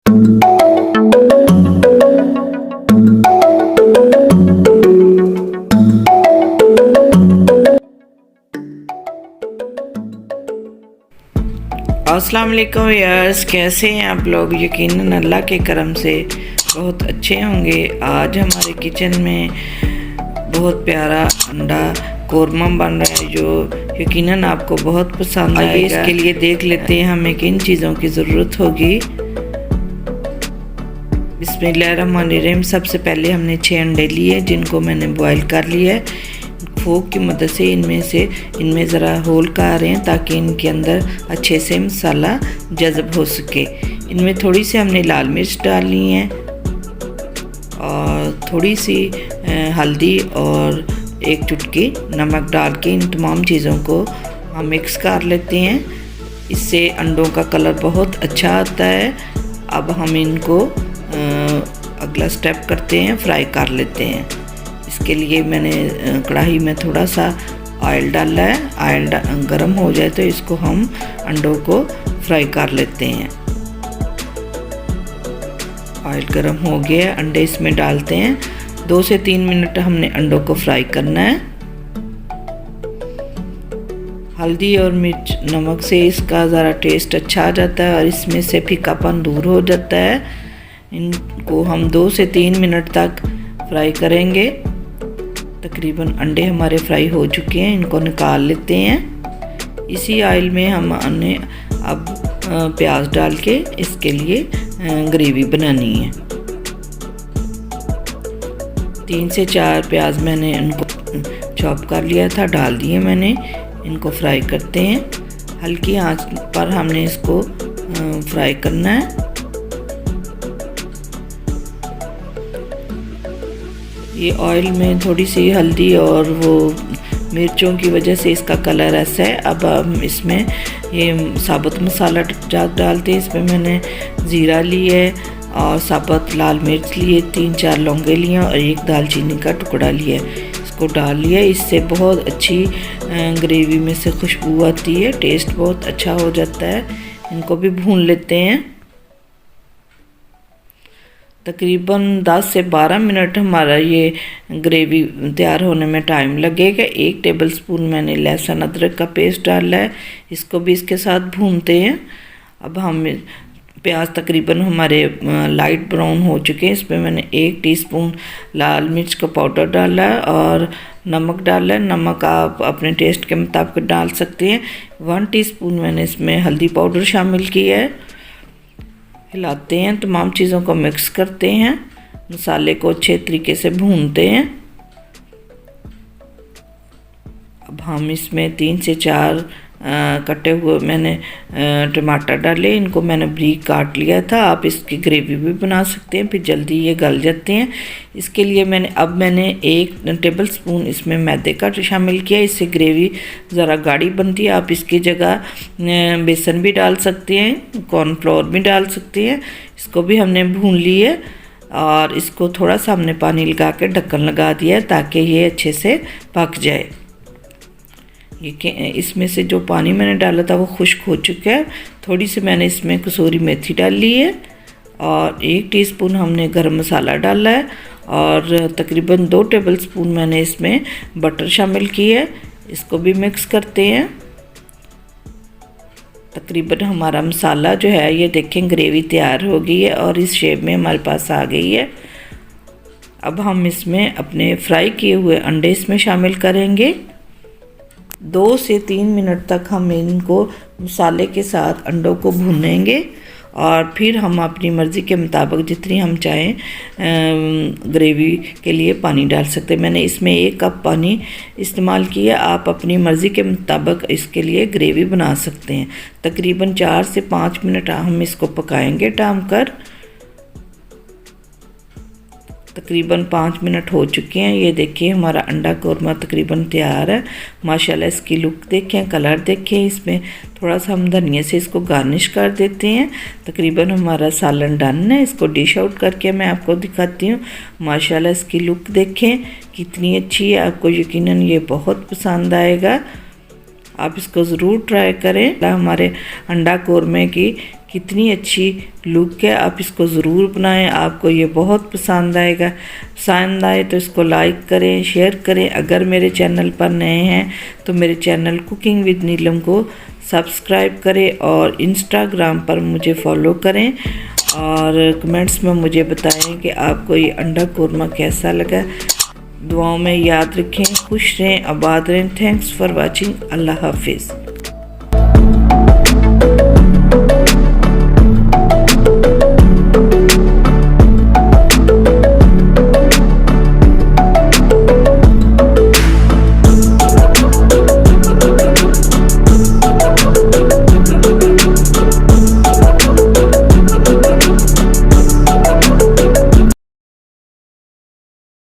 अस्सलाम वालेकुम यार्स, कैसे हैं आप लोग। यकीनन अल्लाह के करम से बहुत अच्छे होंगे। आज हमारे किचन में बहुत प्यारा अंडा कोरमा बन रहा है जो यकीनन आपको बहुत पसंद आएगा। इसके लिए देख लेते हैं हमें किन चीज़ों की ज़रूरत होगी। बिस्मिल्लाहिर्रहमानिर्रहीम। सबसे पहले हमने 6 अंडे लिए जिनको मैंने बॉईल कर लिया है। फोक की मदद से इनमें ज़रा होल कर रहे हैं ताकि इनके अंदर अच्छे से मसाला जज़ब हो सके। इनमें थोड़ी सी हमने लाल मिर्च डालनी है और थोड़ी सी हल्दी और एक चुटकी नमक डाल के इन तमाम चीज़ों को हम मिक्स कर लेते हैं। इससे अंडों का कलर बहुत अच्छा आता है। अब हम इनको अगला स्टेप करते हैं, फ्राई कर लेते हैं। इसके लिए मैंने कढ़ाई में थोड़ा सा ऑयल डाला है। ऑयल गर्म हो जाए तो इसको हम अंडों को फ्राई कर लेते हैं। ऑयल गर्म हो गया, अंडे इसमें डालते हैं। 2 से 3 मिनट हमने अंडों को फ्राई करना है। हल्दी और मिर्च नमक से इसका ज़रा टेस्ट अच्छा आ जाता है और इसमें से फीकापन दूर हो जाता है। इनको हम 2 से 3 मिनट तक फ्राई करेंगे। तकरीबन अंडे हमारे फ्राई हो चुके हैं, इनको निकाल लेते हैं। इसी ऑयल में हमने अब प्याज डाल के इसके लिए ग्रेवी बनानी है। 3 से 4 प्याज मैंने इनको चॉप कर लिया था, डाल दिए मैंने। इनको फ्राई करते हैं। हल्की आंच पर हमने इसको फ्राई करना है। ये ऑयल में थोड़ी सी हल्दी और वो मिर्चों की वजह से इसका कलर ऐसा है। अब हम इसमें ये साबुत मसाला डालते हैं। इसमें मैंने ज़ीरा ली है और साबुत लाल मिर्च लिए, 3-4 लौंगे लिए और एक दालचीनी का टुकड़ा लिया। इसको डाल लिया। इससे बहुत अच्छी ग्रेवी में से खुशबू आती है, टेस्ट बहुत अच्छा हो जाता है। इनको भी भून लेते हैं। तकरीबन 10 से 12 मिनट हमारा ये ग्रेवी तैयार होने में टाइम लगेगा। 1 टेबलस्पून मैंने लहसुन अदरक का पेस्ट डाला है, इसको भी इसके साथ भूनते हैं। अब हम प्याज तकरीबन हमारे लाइट ब्राउन हो चुके हैं। इसमें मैंने 1 टीस्पून लाल मिर्च का पाउडर डाला है और नमक डाला है। नमक आप अपने टेस्ट के मुताबिक डाल सकते हैं। 1 टीस्पून मैंने इसमें हल्दी पाउडर शामिल किया है। हिलाते हैं, तमाम चीज़ों को मिक्स करते हैं, मसाले को अच्छे तरीके से भूनते हैं। अब हम इसमें 3 से 4 कटे हुए मैंने टमाटर डाले। इनको मैंने बारीक काट लिया था। आप इसकी ग्रेवी भी बना सकते हैं, फिर जल्दी ये गल जाते हैं। इसके लिए मैंने 1 टेबलस्पून इसमें मैदे का शामिल किया। इससे ग्रेवी ज़रा गाढ़ी बनती है। आप इसकी जगह बेसन भी डाल सकते हैं, कॉर्नफ्लोर भी डाल सकते हैं। इसको भी हमने भून लिया और इसको थोड़ा सा हमने पानी लगा के ढक्कन लगा दिया ताकि ये अच्छे से पक जाए। ये इसमें से जो पानी मैंने डाला था वो खुश्क हो चुका है। थोड़ी सी मैंने इसमें कसूरी मेथी डाल ली है और 1 टीस्पून हमने गरम मसाला डाला है और तकरीबन 2 टेबलस्पून मैंने इसमें बटर शामिल किया है। इसको भी मिक्स करते हैं। तकरीबन हमारा मसाला जो है ये देखें ग्रेवी तैयार हो गई है और इस शेप में हमारे पास आ गई है। अब हम इसमें अपने फ्राई किए हुए अंडे इसमें शामिल करेंगे। 2 से 3 मिनट तक हम इनको मसाले के साथ अंडों को भूनेंगे और फिर हम अपनी मर्ज़ी के मुताबिक जितनी हम चाहें ग्रेवी के लिए पानी डाल सकते हैं। मैंने इसमें 1 कप पानी इस्तेमाल किया। आप अपनी मर्ज़ी के मुताबिक इसके लिए ग्रेवी बना सकते हैं। तकरीबन 4 से 5 मिनट हम इसको पकाएंगे टाम कर। तकरीबन 5 मिनट हो चुके हैं। ये देखिए हमारा अंडा कोरमा तकरीबन तैयार है। माशाल्लाह इसकी लुक देखें, कलर देखें। इसमें थोड़ा सा हम धनिया से इसको गार्निश कर देते हैं। तकरीबन हमारा सालन डन है। इसको डिश आउट करके मैं आपको दिखाती हूँ। माशाल्लाह इसकी लुक देखें कितनी अच्छी है। आपको यकीनन ये बहुत पसंद आएगा। आप इसको ज़रूर ट्राई करें। हमारे अंडा कोरमे की कितनी अच्छी लुक है। आप इसको ज़रूर बनाएं, आपको ये बहुत पसंद आएगा। पसंद आए तो इसको लाइक करें, शेयर करें। अगर मेरे चैनल पर नए हैं तो मेरे चैनल कुकिंग विद नीलम को सब्सक्राइब करें और इंस्टाग्राम पर मुझे फॉलो करें और कमेंट्स में मुझे बताएं कि आपको ये अंडा कोरमा कैसा लगा। दुआओं में याद रखें, खुश रहें, आबाद रहें। Thanks for watching. अल्लाह हाफिज़।